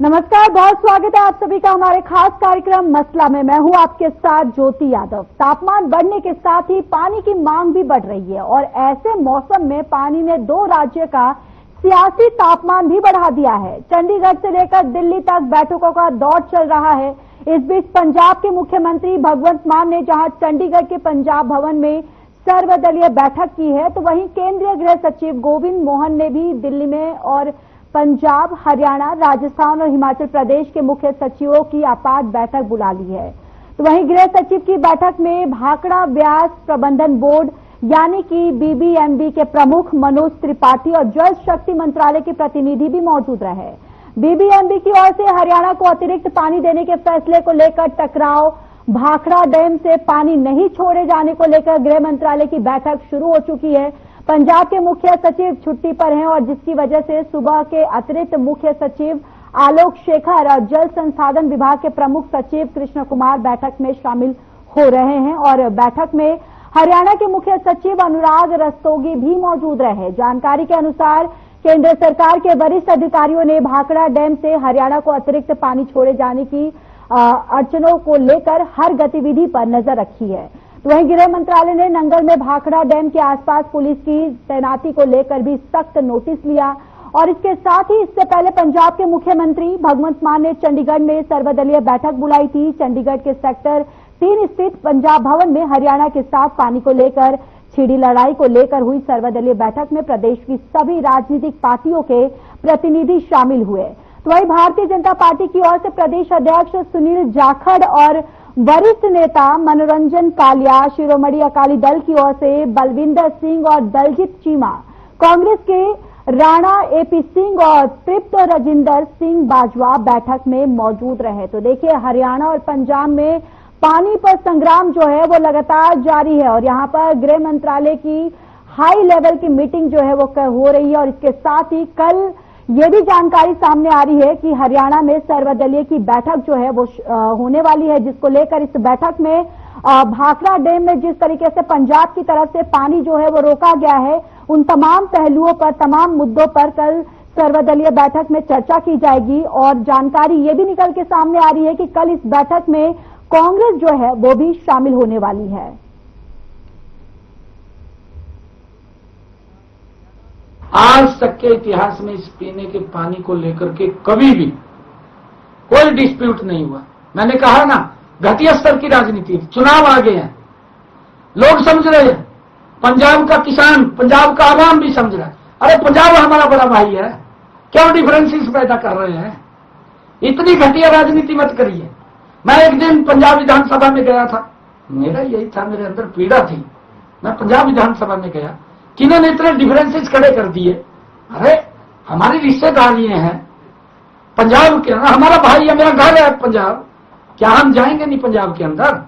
नमस्कार, बहुत स्वागत है आप सभी का हमारे खास कार्यक्रम मसला में। मैं हूं आपके साथ ज्योति यादव। तापमान बढ़ने के साथ ही पानी की मांग भी बढ़ रही है और ऐसे मौसम में पानी ने दो राज्य का सियासी तापमान भी बढ़ा दिया है। चंडीगढ़ से लेकर दिल्ली तक बैठकों का दौर चल रहा है। इस बीच पंजाब के मुख्यमंत्री भगवंत मान ने जहां चंडीगढ़ के पंजाब भवन में सर्वदलीय बैठक की है, तो वहीं केंद्रीय गृह सचिव गोविंद मोहन ने भी दिल्ली में और पंजाब, हरियाणा, राजस्थान और हिमाचल प्रदेश के मुख्य सचिवों की आपात बैठक बुला ली है। तो वहीं गृह सचिव की बैठक में भाखड़ा ब्यास प्रबंधन बोर्ड यानी कि बीबीएमबी के प्रमुख मनोज त्रिपाठी और जल शक्ति मंत्रालय के प्रतिनिधि भी मौजूद रहे। बीबीएमबी की ओर से हरियाणा को अतिरिक्त पानी देने के फैसले को लेकर टकराव, भाखड़ा डैम से पानी नहीं छोड़े जाने को लेकर गृह मंत्रालय की बैठक शुरू हो चुकी है। पंजाब के मुख्य सचिव छुट्टी पर हैं और जिसकी वजह से सुबह के अतिरिक्त मुख्य सचिव आलोक शेखर और जल संसाधन विभाग के प्रमुख सचिव कृष्ण कुमार बैठक में शामिल हो रहे हैं और बैठक में हरियाणा के मुख्य सचिव अनुराग रस्तोगी भी मौजूद रहे। जानकारी के अनुसार केंद्र सरकार के वरिष्ठ अधिकारियों ने भाखड़ा डैम से हरियाणा को अतिरिक्त पानी छोड़े जाने की अड़चनों को लेकर हर गतिविधि पर नजर रखी है। तो वहीं गृह मंत्रालय ने नंगल में भाखड़ा डैम के आसपास पुलिस की तैनाती को लेकर भी सख्त नोटिस लिया और इसके साथ ही इससे पहले पंजाब के मुख्यमंत्री भगवंत मान ने चंडीगढ़ में सर्वदलीय बैठक बुलाई थी। चंडीगढ़ के सेक्टर 3 स्थित पंजाब भवन में हरियाणा के साथ पानी को लेकर छिड़ी लड़ाई को लेकर हुई सर्वदलीय बैठक में प्रदेश की सभी राजनीतिक पार्टियों के प्रतिनिधि शामिल हुए। तो वहीं भारतीय जनता पार्टी की ओर से प्रदेश अध्यक्ष सुनील जाखड़ और वरिष्ठ नेता मनोरंजन कालिया, शिरोमणि अकाली दल की ओर से बलविंदर सिंह और दलजीत चीमा, कांग्रेस के राणा एपी सिंह और तृप्त राजिंदर सिंह बाजवा बैठक में मौजूद रहे। तो देखिए, हरियाणा और पंजाब में पानी पर संग्राम जो है वो लगातार जारी है और यहां पर गृह मंत्रालय की हाई लेवल की मीटिंग जो है वो हो रही है और इसके साथ ही कल ये भी जानकारी सामने आ रही है कि हरियाणा में सर्वदलीय की बैठक जो है वो होने वाली है, जिसको लेकर इस बैठक में भाखड़ा डैम में जिस तरीके से पंजाब की तरफ से पानी जो है वो रोका गया है, उन तमाम पहलुओं पर, तमाम मुद्दों पर कल सर्वदलीय बैठक में चर्चा की जाएगी। और जानकारी ये भी निकल के सामने आ रही है कि कल इस बैठक में कांग्रेस जो है वो भी शामिल होने वाली है। आज तक के इतिहास में इस पीने के पानी को लेकर के कभी भी कोई डिस्प्यूट नहीं हुआ। मैंने कहा ना, घटिया स्तर की राजनीति, चुनाव आ गए हैं, लोग समझ रहे हैं, पंजाब का किसान, पंजाब का आवाम भी समझ रहा है। अरे पंजाब हमारा बड़ा भाई है, क्यों डिफरेंसेस पैदा कर रहे हैं? इतनी घटिया राजनीति मत करिए। मैं एक दिन पंजाब विधानसभा में गया था, मेरा यही था, मेरे अंदर पीड़ा थी। मैं पंजाब विधानसभा में गया, किन्होंने इतने डिफरेंसेस खड़े कर दिए। अरे हमारी रिश्तेदारी हैं पंजाब के अंदर, हमारा भाई है, मेरा घर है पंजाब, क्या हम जाएंगे नहीं पंजाब के अंदर?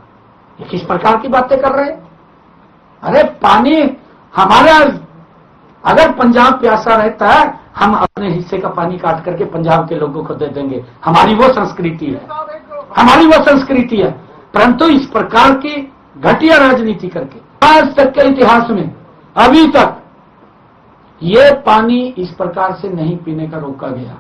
ये किस प्रकार की बातें कर रहे हैं? अरे पानी हमारा, अगर पंजाब प्यासा रहता है हम अपने हिस्से का पानी काट करके पंजाब के लोगों को दे देंगे। हमारी वो संस्कृति है, हमारी वो संस्कृति है। परंतु इस प्रकार की घटिया राजनीति करके आज तक के इतिहास में अभी तक ये पानी इस प्रकार से नहीं पीने का रोका गया।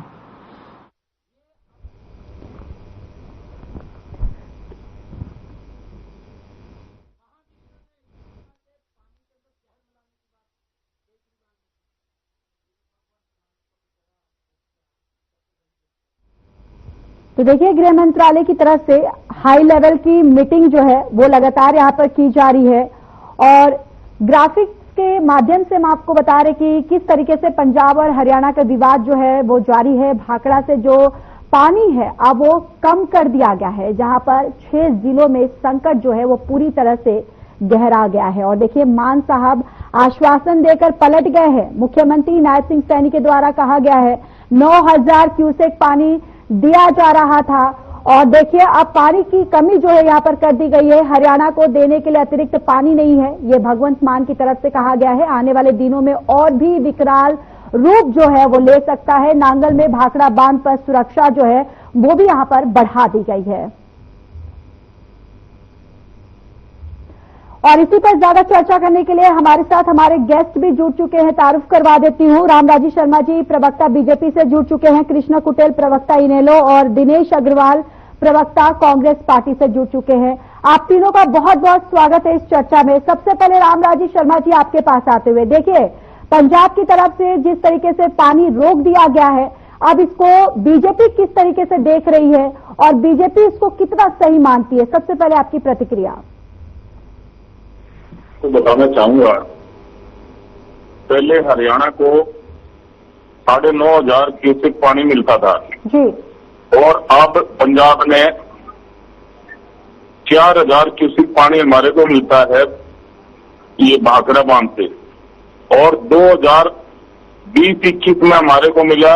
तो देखिए, गृह मंत्रालय की तरफ से हाई लेवल की मीटिंग जो है वो लगातार यहां पर की जा रही है और ग्राफिक्स के माध्यम से हम आपको बता रहे कि किस तरीके से पंजाब और हरियाणा का विवाद जो है वो जारी है। भाखड़ा से जो पानी है अब वो कम कर दिया गया है, जहां पर 6 जिलों में संकट जो है वो पूरी तरह से गहरा गया है। और देखिए, मान साहब आश्वासन देकर पलट गए हैं। मुख्यमंत्री नायब सिंह सैनी के द्वारा कहा गया है 9000 क्यूसेक पानी दिया जा रहा था और देखिए अब पानी की कमी जो है यहां पर कर दी गई है। हरियाणा को देने के लिए अतिरिक्त पानी नहीं है, ये भगवंत मान की तरफ से कहा गया है। आने वाले दिनों में और भी विकराल रूप जो है वो ले सकता है। नांगल में भाखड़ा बांध पर सुरक्षा जो है वो भी यहां पर बढ़ा दी गई है। और इसी पर ज्यादा चर्चा करने के लिए हमारे साथ हमारे गेस्ट भी जुड़ चुके हैं। तारुफ करवा देती हूँ, रामराजी शर्मा जी प्रवक्ता बीजेपी से जुड़ चुके हैं, कृष्णा कुटेल प्रवक्ता इनेलो और दिनेश अग्रवाल प्रवक्ता कांग्रेस पार्टी से जुड़ चुके हैं। आप तीनों का बहुत बहुत स्वागत है इस चर्चा में। सबसे पहले रामराजी शर्मा जी आपके पास आते हुए, देखिए पंजाब की तरफ से जिस तरीके से पानी रोक दिया गया है, अब इसको बीजेपी किस तरीके से देख रही है और बीजेपी इसको कितना सही मानती है? सबसे पहले आपकी प्रतिक्रिया। तो बताना चाहूंगा, पहले हरियाणा को 9,500 क्यूसेक पानी मिलता था जी, और अब पंजाब में 4,000 क्यूसेक पानी हमारे को मिलता है ये भाखड़ा बांध से, और 2020-21 में हमारे को मिला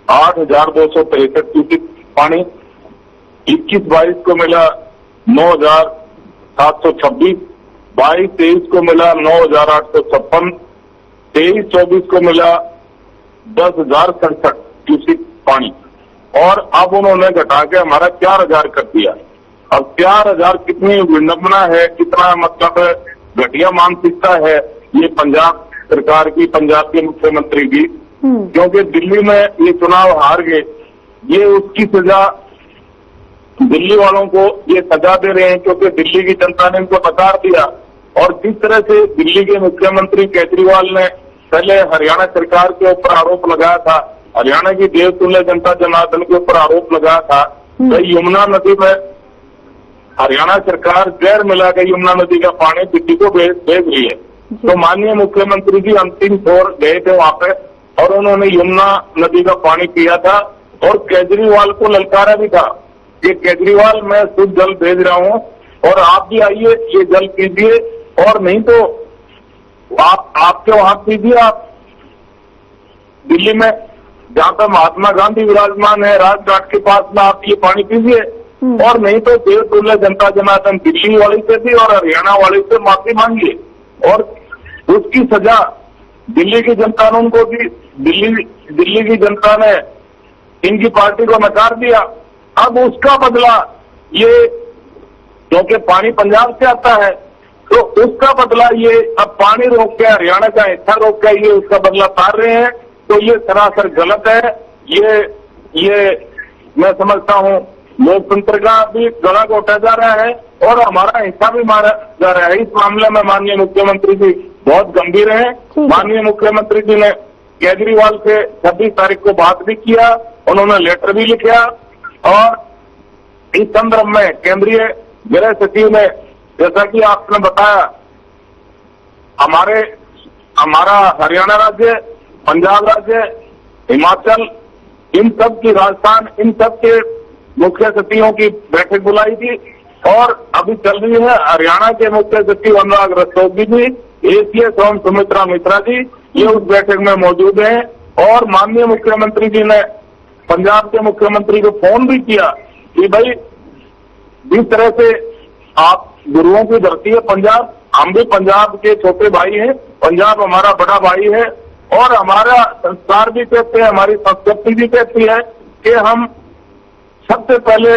8,263 क्यूसेक पानी, 21-22 को मिला 9,726, 22-23 को मिला 9,856, 23-24 को मिला 10,067 क्यूसेक पानी, और अब उन्होंने घटा के हमारा 4,000 कर दिया। अब 4,000 कितनी विडंबना है, कितना मतलब घटिया मानसिकता है ये पंजाब सरकार की, पंजाब के मुख्यमंत्री की, क्योंकि दिल्ली में ये चुनाव हार गए, ये उसकी सजा दिल्ली वालों को ये सजा दे रहे हैं क्योंकि दिल्ली की जनता ने इनको नकार दिया। और जिस तरह से दिल्ली के मुख्यमंत्री केजरीवाल ने पहले हरियाणा सरकार के ऊपर आरोप लगाया था, हरियाणा की देवतुल्य जनता जनार्दन के ऊपर आरोप लगाया था कि यमुना नदी में हरियाणा सरकार जहर मिला के यमुना नदी का पानी दिल्ली को भेज रही है। तो माननीय मुख्यमंत्री जी अंतिम छोर गए थे वहां पे और उन्होंने यमुना नदी का पानी पिया था और केजरीवाल को ललकारा भी था कि केजरीवाल मैं शुद्ध जल भेज रहा हूं और आप भी आइए ये जल पीजिए, और नहीं तो आपके वहां पीजिए, आप दिल्ली में जहां पर महात्मा गांधी विराजमान है राजघाट के पास में आप ये पानी पीजिए, और नहीं तो देवतुल्य जनता जनार्दन दिल्ली वाले से भी और हरियाणा वाले से माफी मांगिए। और उसकी सजा दिल्ली की जनता ने उनको दी, दिल्ली की जनता ने इनकी पार्टी को नकार दिया। अब उसका बदला ये, क्योंकि पानी पंजाब से आता है तो उसका बदला ये अब पानी रोक के हरियाणा का हिस्सा रोक के ये उसका बदला तार रहे हैं, तो ये सरासर गलत है। ये मैं समझता हूं लोकतंत्र का भी गला घोटा जा रहा है और हमारा हिस्सा भी मारा जा रहा है। इस मामले में माननीय मुख्यमंत्री जी बहुत गंभीर हैं। माननीय मुख्यमंत्री जी ने केजरीवाल से 26 तारीख को बात भी किया, उन्होंने लेटर भी लिखा, और इस संदर्भ में केंद्रीय गृह सचिव ने, जैसा कि आपने बताया, हमारा हरियाणा राज्य, पंजाब राज्य, हिमाचल, इन सब की राजस्थान, इन सब के मुख्य सचिवों की बैठक बुलाई थी और अभी चल रही है। हरियाणा के मुख्य सचिव अनुराग रस्तोगी जी, एसीएस एवं सुमित्रा मिश्रा जी, ये उस बैठक में मौजूद हैं। और माननीय मुख्यमंत्री जी ने पंजाब के मुख्यमंत्री को फोन भी किया कि भाई जिस तरह से आप गुरुओं की धरती है पंजाब, हम भी पंजाब के छोटे भाई हैं, पंजाब हमारा बड़ा भाई है और हमारा संस्कार भी कहते हैं, हमारी संस्कृति भी कहती है कि हम सबसे पहले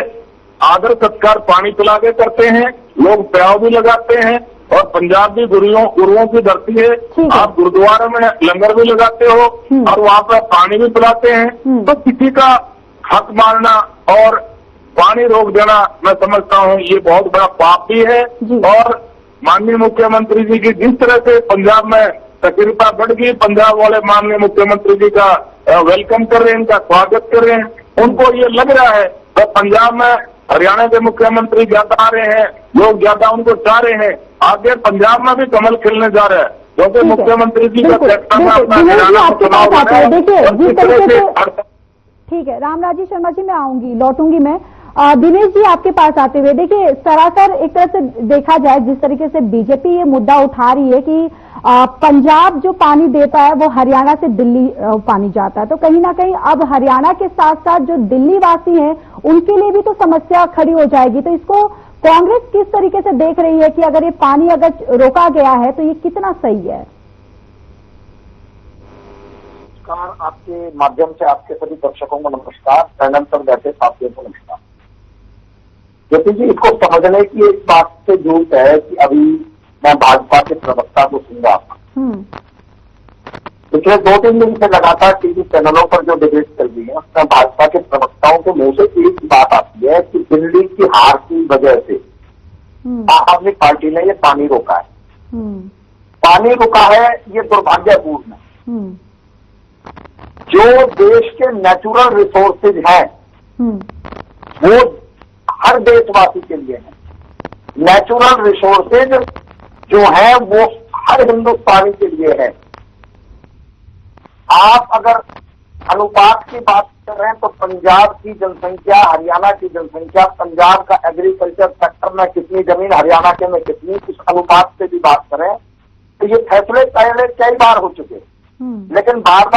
आदर सत्कार पानी पिला के करते हैं, लोग प्याव भी लगाते हैं, और पंजाब भी गुरुओं की धरती है। आप गुरुद्वारा में लंगर भी लगाते हो और वहां पर पानी भी पिलाते हैं, तो किसी का हक मारना और पानी रोक देना मैं समझता हूं ये बहुत बड़ा पाप भी है। और माननीय मुख्यमंत्री जी की जिस तरह से पंजाब में सक्रियता बढ़ गई, पंजाब वाले माननीय मुख्यमंत्री जी का वेलकम कर रहे हैं, इनका स्वागत कर रहे हैं, उनको ये लग रहा है तो पंजाब में हरियाणा के मुख्यमंत्री ज्यादा आ रहे हैं, लोग ज्यादा उनको चाह रहे हैं, आगे पंजाब में भी कमल खिलने जा रहा है, क्योंकि मुख्यमंत्री जी का सेक्टर में अपना हरियाणा में चुनाव होना है। ठीक है रामराजी शर्मा जी, मैं आऊंगी, लौटूंगी मैं। दिनेश जी आपके पास आते हुए, देखिए सरासर एक तरह से देखा जाए जिस तरीके से बीजेपी ये मुद्दा उठा रही है कि पंजाब जो पानी देता है वो हरियाणा से दिल्ली पानी जाता है, तो कहीं ना कहीं अब हरियाणा के साथ साथ जो दिल्ली वासी हैं उनके लिए भी तो समस्या खड़ी हो जाएगी। तो इसको कांग्रेस किस तरीके से देख रही है कि अगर ये पानी अगर रोका गया है तो ये कितना सही है? आपके माध्यम से आपके सभी दर्शकों को नमस्कार, पैनल पर बैठे साथियों को नमस्कार। ज्योति जी, इसको समझने की एक बात से जरूरत है कि अभी मैं भाजपा के प्रवक्ता को सुन रहा था। पिछले 2-3 दिन से लगातार टीवी चैनलों पर जो डिबेट चल रही है उसमें भाजपा के प्रवक्ताओं के मुंह से एक बात आती है कि दिल्ली की हार की वजह से आम आदमी पार्टी ने ये पानी रोका है। पानी रुका है, ये दुर्भाग्यपूर्ण है। जो देश के नेचुरल रिसोर्सेज हैं वो हर देशवासी के लिए है। नेचुरल रिसोर्सेज जो है वो हर हिंदुस्तानी के लिए है। आप अगर अनुपात की बात कर रहे हैं तो पंजाब की जनसंख्या, हरियाणा की जनसंख्या, पंजाब का एग्रीकल्चर सेक्टर में कितनी जमीन, हरियाणा के में कितनी, इस अनुपात से भी बात करें तो ये फैसले पहले कई बार हो चुके, लेकिन बार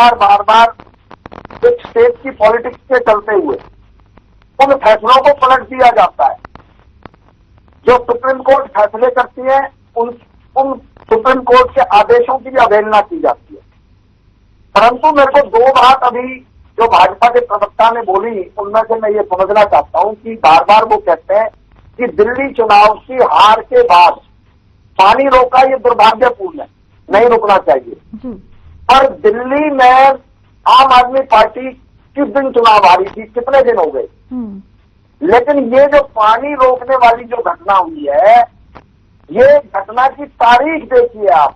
बार कुछ स्टेट की पॉलिटिक्स के चलते हुए उन फैसलों को पलट दिया जाता है। जो सुप्रीम कोर्ट फैसले करती है उन सुप्रीम कोर्ट के आदेशों की भी अवहेलना की जाती है। परंतु मेरे को 2 बात अभी जो भाजपा के प्रवक्ता ने बोली उनमें से मैं ये समझना चाहता हूं कि बार वो कहते हैं कि दिल्ली चुनाव की हार के बाद पानी रोका, ये दुर्भाग्यपूर्ण है, नहीं रुकना चाहिए। पर दिल्ली में आम आदमी पार्टी किस दिन चुनाव हारी थी, कितने दिन हो गए, लेकिन ये जो पानी रोकने वाली जो घटना हुई है, ये घटना की तारीख देखिए आप,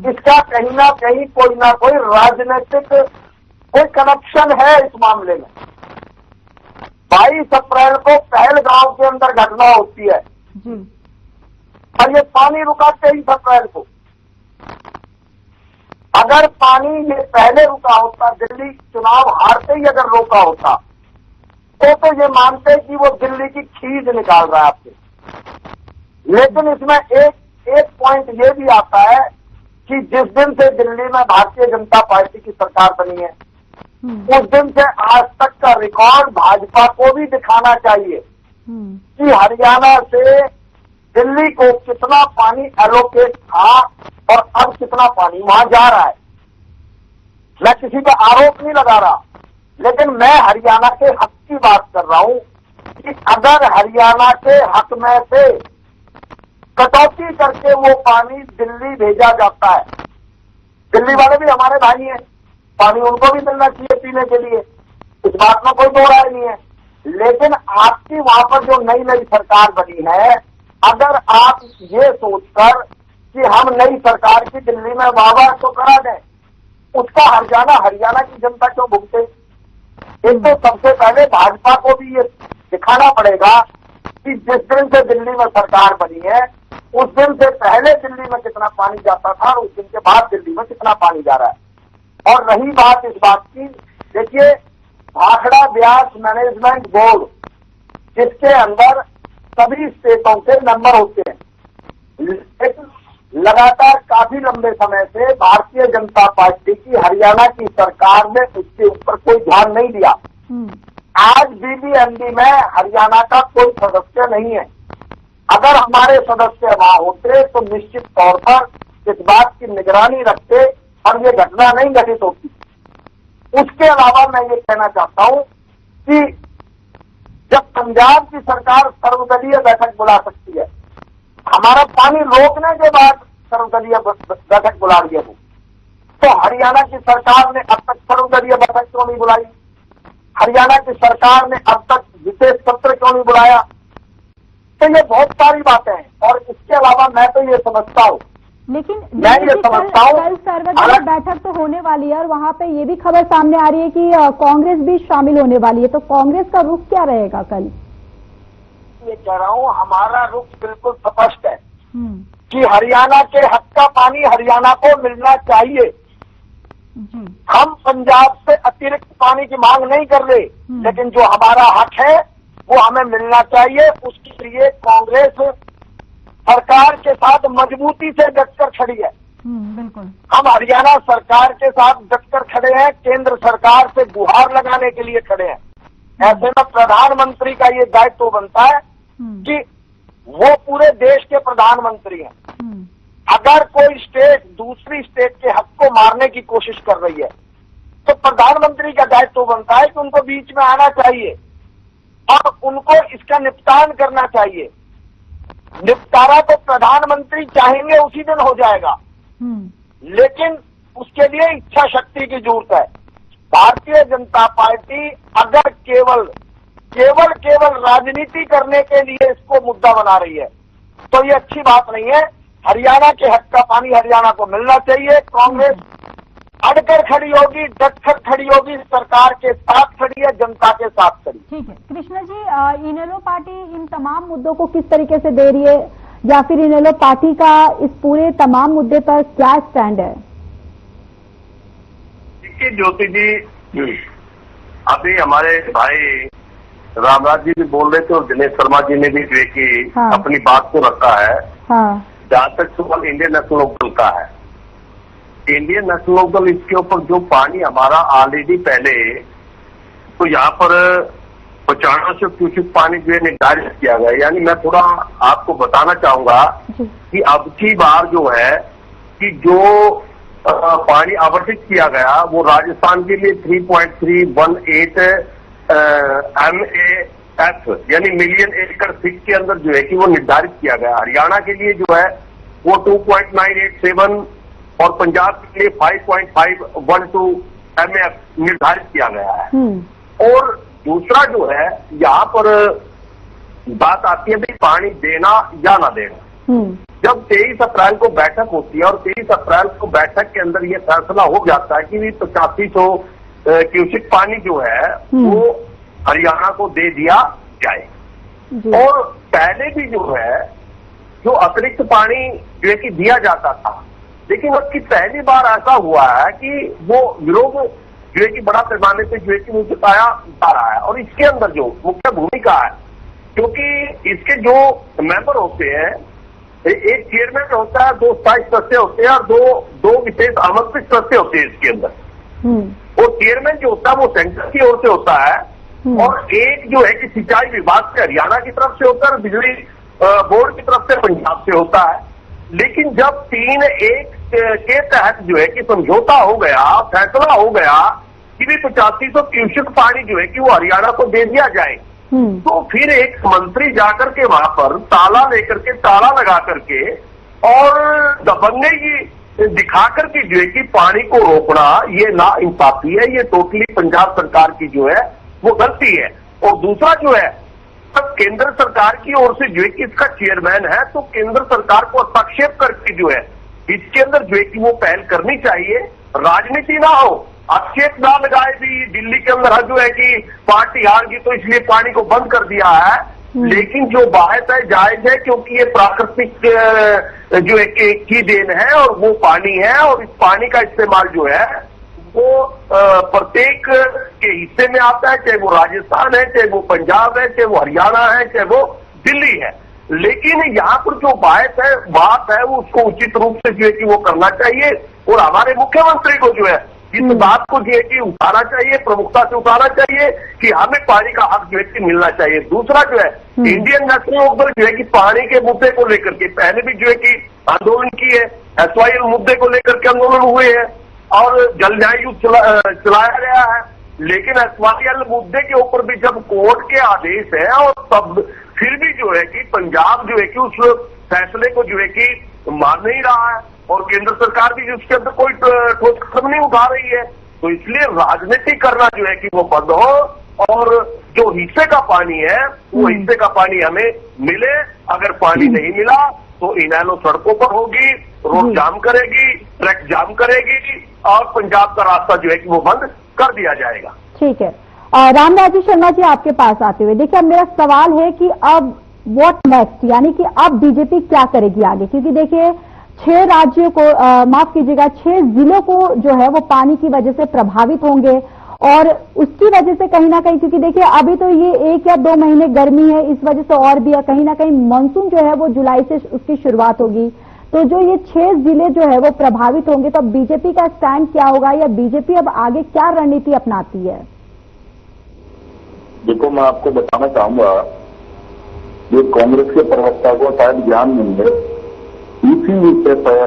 इसका कहीं ना कहीं कोई ना कोई राजनीतिक कोई कनेक्शन है इस मामले में। 22 अप्रैल को पहलगांव के अंदर घटना होती है और ये पानी रुका 23 अप्रैल को। अगर पानी ये पहले रुका होता, दिल्ली चुनाव हारते ही अगर रोका होता तो ये मानते कि वो दिल्ली की खीज निकाल रहा है आपसे। लेकिन इसमें एक पॉइंट ये भी आता है कि जिस दिन से दिल्ली में भारतीय जनता पार्टी की सरकार बनी है उस दिन से आज तक का रिकॉर्ड भाजपा को भी दिखाना चाहिए कि हरियाणा से दिल्ली को कितना पानी एलोकेट था और अब कितना पानी वहां जा रहा है। मैं किसी पर आरोप नहीं लगा रहा, लेकिन मैं हरियाणा के हक की बात कर रहा हूं कि अगर हरियाणा के हक में से कटौती करके वो पानी दिल्ली भेजा जाता है, दिल्ली वाले भी हमारे भाई हैं, पानी उनको भी मिलना चाहिए पीने के लिए, इस बात में कोई दो राय नहीं है। लेकिन आपकी वहां पर जो नई सरकार बनी है, अगर आप ये सोचकर कि हम नई सरकार की दिल्ली में वाह तो करा दें, उसका हरियाणा की जनता क्यों भुगते? एक तो सबसे पहले भाजपा को भी ये दिखाना पड़ेगा कि जिस दिन से दिल्ली में सरकार बनी है उस दिन से पहले दिल्ली में कितना पानी जाता था और उस दिन के बाद दिल्ली में कितना पानी जा रहा है। और रही बात इस बात की, देखिए भाखड़ा ब्यास मैनेजमेंट बोर्ड जिसके अंदर सभी स्टेटों के नंबर होते हैं, लेकिन लगातार काफी लंबे समय से भारतीय जनता पार्टी की हरियाणा की सरकार ने उसके ऊपर कोई ध्यान नहीं दिया। आज बीबीएमबी में हरियाणा का कोई सदस्य नहीं है। अगर हमारे सदस्य वहां होते तो निश्चित तौर पर इस बात की निगरानी रखते और ये घटना नहीं घटित होती। उसके अलावा मैं ये कहना चाहता हूं कि जब पंजाब की सरकार सर्वदलीय बैठक बुला सकती है, हमारा पानी रोकने के बाद सर्वदलीय बैठक बुला रही है वो, तो हरियाणा की सरकार ने अब तक सर्वदलीय बैठक क्यों नहीं बुलाई? हरियाणा की सरकार ने अब तक विशेष सत्र क्यों नहीं बुलाया? तो ये बहुत सारी बातें हैं। और इसके अलावा मैं तो ये समझता हूं, लेकिन मैं ये समझता हूं कल सर्वदलीय बैठक तो होने वाली है और वहां पे ये भी खबर सामने आ रही है कि कांग्रेस भी शामिल होने वाली है, तो कांग्रेस का रुख क्या रहेगा कल? ये कह रहा हूं, हमारा रुख बिल्कुल स्पष्ट है कि हरियाणा के हक का पानी हरियाणा को मिलना चाहिए। हम पंजाब से अतिरिक्त पानी की मांग नहीं कर रहे, लेकिन जो हमारा हक है वो हमें मिलना चाहिए। उसके लिए कांग्रेस सरकार के साथ मजबूती से डटकर खड़ी है। बिल्कुल, हम हरियाणा सरकार के साथ डटकर खड़े हैं, केंद्र सरकार से गुहार लगाने के लिए खड़े हैं। ऐसे में प्रधानमंत्री का ये दायित्व बनता है कि वो पूरे देश के प्रधानमंत्री हैं। अगर कोई स्टेट दूसरी स्टेट के हक को मारने की कोशिश कर रही है तो प्रधानमंत्री का दायित्व बनता है कि उनको बीच में आना चाहिए और उनको इसका निपटान करना चाहिए। निपटारा तो प्रधानमंत्री चाहेंगे उसी दिन हो जाएगा, लेकिन उसके लिए इच्छा शक्ति की जरूरत है। भारतीय जनता पार्टी अगर केवल राजनीति करने के लिए इसको मुद्दा बना रही है तो ये अच्छी बात नहीं है। हरियाणा के हक का पानी हरियाणा को मिलना चाहिए। कांग्रेस अड़कर खड़ी होगी, डटकर खड़ी होगी, सरकार के साथ खड़ी है, जनता के साथ खड़ी। ठीक है कृष्णा जी, इनेलो पार्टी इन तमाम मुद्दों को किस तरीके से दे रही है, या फिर इनेलो पार्टी का इस पूरे तमाम मुद्दे पर क्या स्टैंड है? देखिए ज्योति जी, अभी हमारे भाई रामराज जी भी बोल रहे थे और दिनेश शर्मा जी ने भी जो कि अपनी बात को रखा है। हाँ। जहां तक सवाल इंडियन नेशनल लोक दल का है, इंडियन नेशनल लोक दल इसके ऊपर जो पानी हमारा ऑलरेडी पहले तो यहाँ पर 9500 क्यूसेक पानी जो है निर्धारित किया गया। यानी मैं थोड़ा आपको बताना चाहूंगा कि अब की बार जो है कि जो पानी आवंटित किया गया वो राजस्थान के लिए 3.318 MAF यानी मिलियन एकड़ फीट के अंदर जो है कि वो निर्धारित किया गया। हरियाणा के लिए जो है वो 2.987 और पंजाब के लिए 5.512 MAF निर्धारित किया गया है। और दूसरा जो है यहाँ पर बात आती है भाई पानी देना या ना देना। जब 23 अप्रैल को बैठक होती है और 23 अप्रैल को बैठक के अंदर ये फैसला हो जाता है कि 8500 क्यूसेक पानी जो है वो हरियाणा को दे दिया जाए। और पहले भी जो है जो अतिरिक्त पानी जो है कि दिया जाता था, लेकिन अब की पहली बार ऐसा हुआ है कि वो विरोध जो है कि बड़ा पैमाने पे जो है कि वो जताया जा रहा है। और इसके अंदर जो मुख्य भूमिका है, क्योंकि इसके जो मेंबर होते हैं, एक चेयरमैन होता है, 2 स्थायी सदस्य होते हैं और दो विशेष आमंत्रित सदस्य होते हैं इसके अंदर। और चेयरमैन जो होता है वो सेंटर की ओर से होता है और एक जो है कि सिंचाई विभाग से हरियाणा की तरफ से होता है और बिजली बोर्ड की तरफ से पंजाब से होता है। लेकिन जब 3-1 के तहत जो है कि समझौता हो गया, फैसला हो गया कि भी 8500 क्यूसेक पानी जो है कि वो हरियाणा को दे दिया जाए, तो फिर एक मंत्री जाकर के वहां पर ताला लेकर के, ताला लगा करके और दबंगई दिखा करके जो है कि पानी को रोकना ये ना इंसाफी है, ये टोटली पंजाब सरकार की जो है वो गलती है। और दूसरा जो है तब केंद्र सरकार की ओर से जो है कि इसका चेयरमैन है, तो केंद्र सरकार को हस्तक्षेप करके जो है इसके अंदर जो है कि वो पहल करनी चाहिए। राजनीति ना हो, आक्षेप ना लगाए भी दिल्ली के अंदर जो है कि पार्टी हार गई तो इसलिए पानी को बंद कर दिया है। लेकिन जो बात है जायज है, क्योंकि ये प्राकृतिक जो है की देन है और वो पानी है और इस पानी का इस्तेमाल जो है वो प्रत्येक के हिस्से में आता है, चाहे वो राजस्थान है, चाहे वो पंजाब है, चाहे वो हरियाणा है, चाहे वो दिल्ली है। लेकिन यहाँ पर जो बात है वो उसको उचित रूप से जो है कि वो करना चाहिए और हमारे मुख्यमंत्री को जो है इस बात को जो है कि उठाना चाहिए, प्रमुखता से उठाना चाहिए कि हमें पानी का हक जो है कि मिलना चाहिए। दूसरा जो है इंडियन नेशनल लोक दल जो है कि पानी के मुद्दे को लेकर के पहले भी जो है कि आंदोलन की है, SYL मुद्दे को लेकर के आंदोलन हुए हैं और जल न्याय युद्ध चलाया गया है। लेकिन SYL मुद्दे के ऊपर भी जब कोर्ट के आदेश है और तब फिर भी जो है कि पंजाब जो है कि उस फैसले को जो है कि मान नहीं रहा है और केंद्र सरकार भी उसके अंदर कोई ठोस कदम नहीं उठा रही है। तो इसलिए राजनीति करना जो है कि वो बंद हो और जो हिस्से का पानी है वो हिस्से का पानी हमें मिले। अगर पानी नहीं मिला तो इनेलो सड़कों पर होगी, रोड जाम करेगी, ट्रक जाम करेगी और पंजाब का रास्ता जो है कि वो बंद कर दिया जाएगा। ठीक है, रामराज शर्मा जी आपके पास आते हुए देखिए, अब मेरा सवाल है कि अब व्हाट नेक्स्ट, यानी कि अब बीजेपी क्या करेगी आगे? क्योंकि देखिए 6 राज्यों को माफ कीजिएगा 6 जिलों को जो है वो पानी की वजह से प्रभावित होंगे और उसकी वजह से कहीं ना कहीं, क्योंकि देखिए अभी तो ये 1 या 2 महीने गर्मी है, इस वजह से और भी है, कहीं ना कहीं मानसून जो है वो जुलाई से उसकी शुरुआत होगी, तो जो ये 6 जिले जो है वो प्रभावित होंगे, तो अब बीजेपी का स्टैंड क्या होगा या बीजेपी अब आगे क्या रणनीति अपनाती है? देखो, मैं आपको बताना चाहूंगा, ये कांग्रेस के प्रवक्ता को शायद ज्ञान नहीं है, इसी विषय पर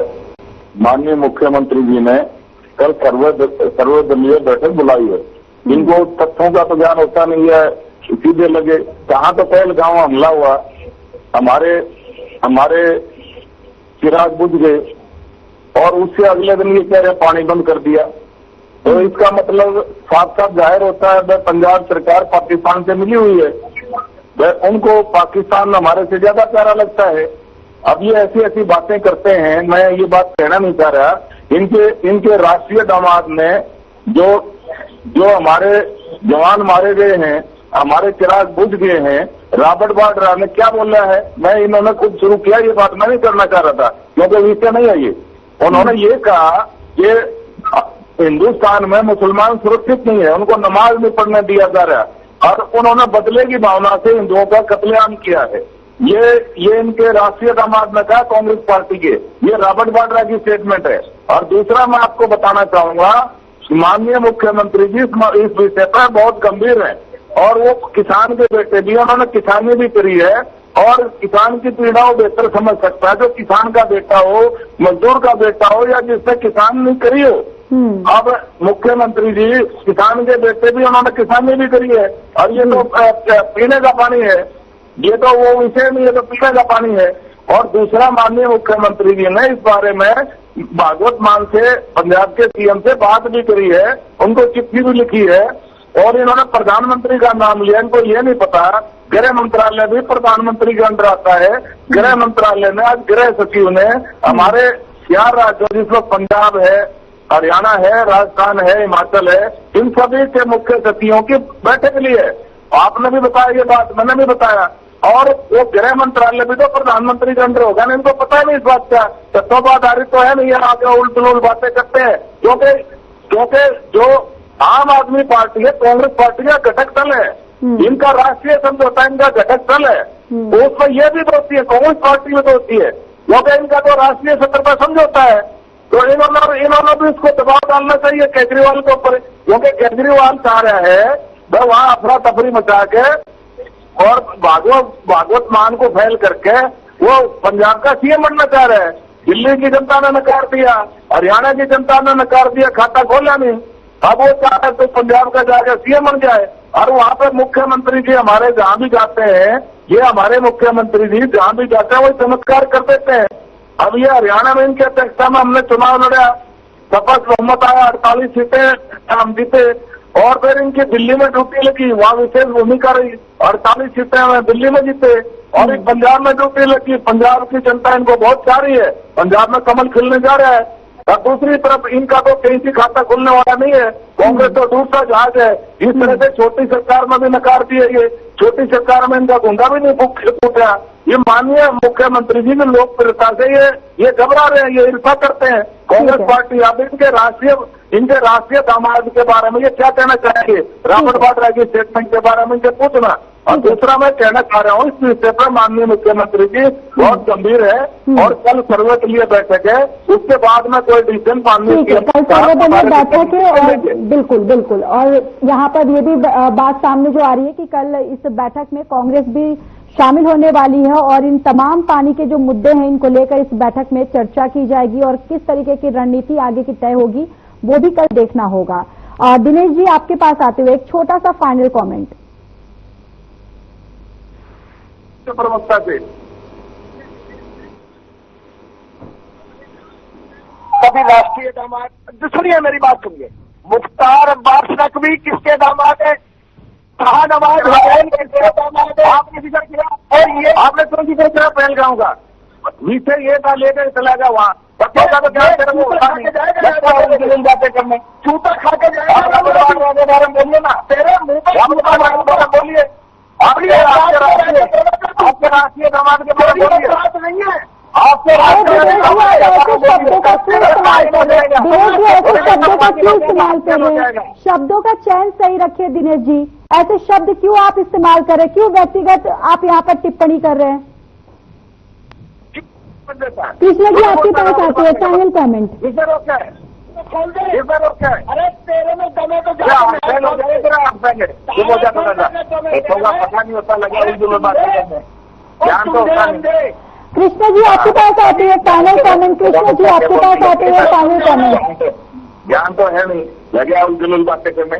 माननीय मुख्यमंत्री जी ने कल सर्वदलीय बैठक बुलाई है। इनको तथ्यों का तो ज्ञान होता नहीं है, सीधे लगे। कहाँ तो पहलगांव हमला हुआ, हमारे हमारे चिराग बुझ गए और उससे अगले दिन ये कह रहे पानी बंद कर दिया। तो इसका मतलब साफ साफ जाहिर होता है वह पंजाब सरकार पाकिस्तान से मिली हुई है, वह उनको पाकिस्तान हमारे से ज्यादा प्यारा लगता है। अब ये ऐसी ऐसी बातें करते हैं, मैं ये बात कहना नहीं चाह रहा। इनके राष्ट्रीय दामाद ने जो हमारे जवान मारे गए हैं, हमारे चिराग बुझ गए हैं, रॉबर्ट वाड्रा ने क्या बोला है, मैं इन्होंने खुद शुरू किया, ये बात मैं नहीं करना चाह रहा था क्योंकि विषय नहीं है ये। उन्होंने ये कहा कि हिंदुस्तान में मुसलमान सुरक्षित नहीं है, उनको नमाज नहीं पढ़ने दिया जा रहा, और उन्होंने बदले की भावना से हिंदुओं का कत्लेआम किया है। ये इनके राष्ट्रीय दामाद ने कहा, कांग्रेस पार्टी के, ये रॉबर्ट वाड्रा की स्टेटमेंट है। और दूसरा मैं आपको बताना चाहूंगा, माननीय मुख्यमंत्री जी इस विषय पर बहुत गंभीर है और वो किसान के बेटे भी, उन्होंने किसानी भी करी है और किसान की पीड़ा वो बेहतर समझ सकता है, जो किसान का बेटा हो, मजदूर का बेटा हो या जिसने किसान नहीं करी हो। अब मुख्यमंत्री जी किसान के बेटे भी, उन्होंने किसानी भी करी है और ये तो पीने का पानी है, ये तो वो विषय नहीं है, तो पीने का पानी है। और दूसरा, माननीय मुख्यमंत्री जी ने इस बारे में भागवत मान से, पंजाब के सीएम से बात भी करी है, उनको चिट्ठी भी लिखी है और इन्होंने प्रधानमंत्री का नाम लिया। इनको ये नहीं पता गृह मंत्रालय भी प्रधानमंत्री के अंदर आता है। गृह मंत्रालय में आज गृह सचिव ने हमारे 4 राज्यों जिसमें पंजाब है, हरियाणा है, राजस्थान है, हिमाचल है, इन सभी के मुख्य सचिवों की बैठक ली है। आपने भी बताया ये बात, मैंने भी बताया। और वो गृह मंत्रालय भी तो प्रधानमंत्री के अंदर होगा ना, इनको पता है नहीं इस बात का, तत्व आधारित तो है नहीं, ये आगे उल्ट बातें करते हैं। क्योंकि जो आम आदमी पार्टी है, कांग्रेस पार्टी का घटक दल है, इनका राष्ट्रीय समझौता इनका घटक दल है, तो उसमें यह भी तो होती है, कांग्रेस पार्टी में तो होती है, क्योंकि इनका तो राष्ट्रीय सत्र पर समझौता है। तो इन्होंने भी उसको दबाव डालना चाहिए केजरीवाल के ऊपर, क्योंकि केजरीवाल चाह रहा है वह वहां अफरा तफरी मचा के और भागवत मान को फैल करके वो पंजाब का सीएम बनना चाह रहा है। दिल्ली की जनता ने नकार दिया, हरियाणा की जनता ने नकार दिया, खाता खोला नहीं। अब वो चाह रहे तो पंजाब का जाकर सीएम बन जाए। और वहां पर मुख्यमंत्री जी हमारे जहां भी जाते हैं, ये हमारे मुख्यमंत्री जी जहां भी जाते हैं वो चमत्कार कर देते हैं। अब ये हरियाणा में इनकी अध्यक्षता में हमने चुनाव लड़ा, शपथ बहुमत आया, 48 सीटें हम जीते। और फिर इनकी दिल्ली में ड्यूटी लगी, वहां विशेष भूमिका रही, 48 सीटें हमें दिल्ली में जीते। और एक पंजाब में ड्यूटी लगी, पंजाब की जनता इनको बहुत चाह रही है, पंजाब में कमल खिलने जा रहा है। और दूसरी तरफ इनका तो कहीं से खाता खुलने वाला नहीं है, कांग्रेस तो दूसरा जहाज है। इस तरह से छोटी सरकार में भी नकार दिए, ये छोटी सरकार में इनका गुंडा भी नहीं फूटा। ये माननीय मुख्यमंत्री जी की लोकप्रियता से ये घबरा रहे हैं, ये ईर्ष्या करते हैं कांग्रेस पार्टी। अब इनके राष्ट्रीय दामाद के बारे में ये क्या कहना चाहेंगे, रॉबर्ट वाड्रा की स्टेटमेंट के बारे में इनसे पूछना। और दूसरा मैं कहना चाह रहा हूँ, इस विषय पर माननीय मुख्यमंत्री जी बहुत गंभीर है और कल सर्वे के लिए बैठक है, उसके बाद में कोई डिसीजन माननीय कल सर्वे के लिए बैठक है। और बिल्कुल और यहाँ पर ये भी बात सामने जो आ रही है कि कल इस बैठक में कांग्रेस भी शामिल होने वाली है और इन तमाम पानी के जो मुद्दे हैं इनको लेकर इस बैठक में चर्चा की जाएगी और किस तरीके की रणनीति आगे की तय होगी वो भी कल देखना होगा। दिनेश जी, आपके पास आते हुए एक छोटा सा फाइनल कमेंट। प्रवक्ता से कभी राष्ट्रीय दामाद, सुनिए मेरी बात सुनिए, मुख्तार अब्बास नकवी किसके दामाद है, शाह नवाज हुसैन किसके दामाद है, आपने जिक्र किया। और ये आपने तुरंत जिक्र किया पहलगांव का, विषय ये था लेकर चला गया वहां, बच्चों का तो क्या बातें करने, जूता खा के जाएगा बारे में बोलिए ना, तेरे मुंह पर बोलिए, आपके राष्ट्रीय दामाद के बारे में बोलिए, बात नहीं है आपके शब्दों का चयन सही रखिए दिनेश जी, ऐसे शब्द क्यों आप इस्तेमाल कर रहे हैं, क्यों व्यक्तिगत आप यहाँ पर टिप्पणी कर रहे हैं। कृष्णा जी, आपके पास आते हैं फाइनल कमेंट। अरे तेरे में दमे तो पता नहीं होता लगा ज्ञान तो होता नहीं। कृष्णा जी, आपके पास आते हैं फाइनल कमेंट। कृष्णा जी, आपके पास आते हैं फाइनल कमेंट। ज्ञान तो है नहीं, लगे उलझुल बातें करने,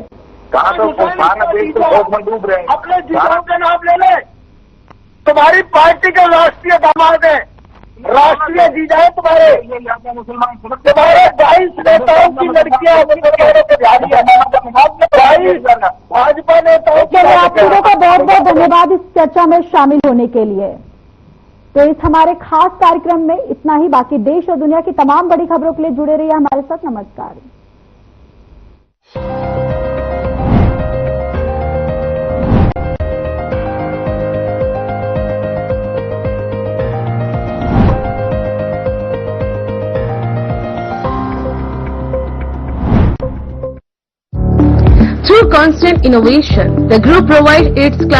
कहा तो में डूब रहे हैं। अपने जिलों के नाम ले ले, तुम्हारी पार्टी के राष्ट्रीय दामाद है, राष्ट्रीय जीजा है तुम्हारे तुम्हारे 22 नेताओं की लड़कियां मुसलमानों को जा रही है 22 भाजपा नेताओं की चलिए आप लोगों का बहुत बहुत धन्यवाद इस चर्चा में शामिल होने के लिए। तो इस हमारे खास कार्यक्रम में इतना ही। बाकी देश और दुनिया की तमाम बड़ी खबरों के लिए जुड़े रहिए हमारे साथ। नमस्कार। Through constant innovation, the group provides its clients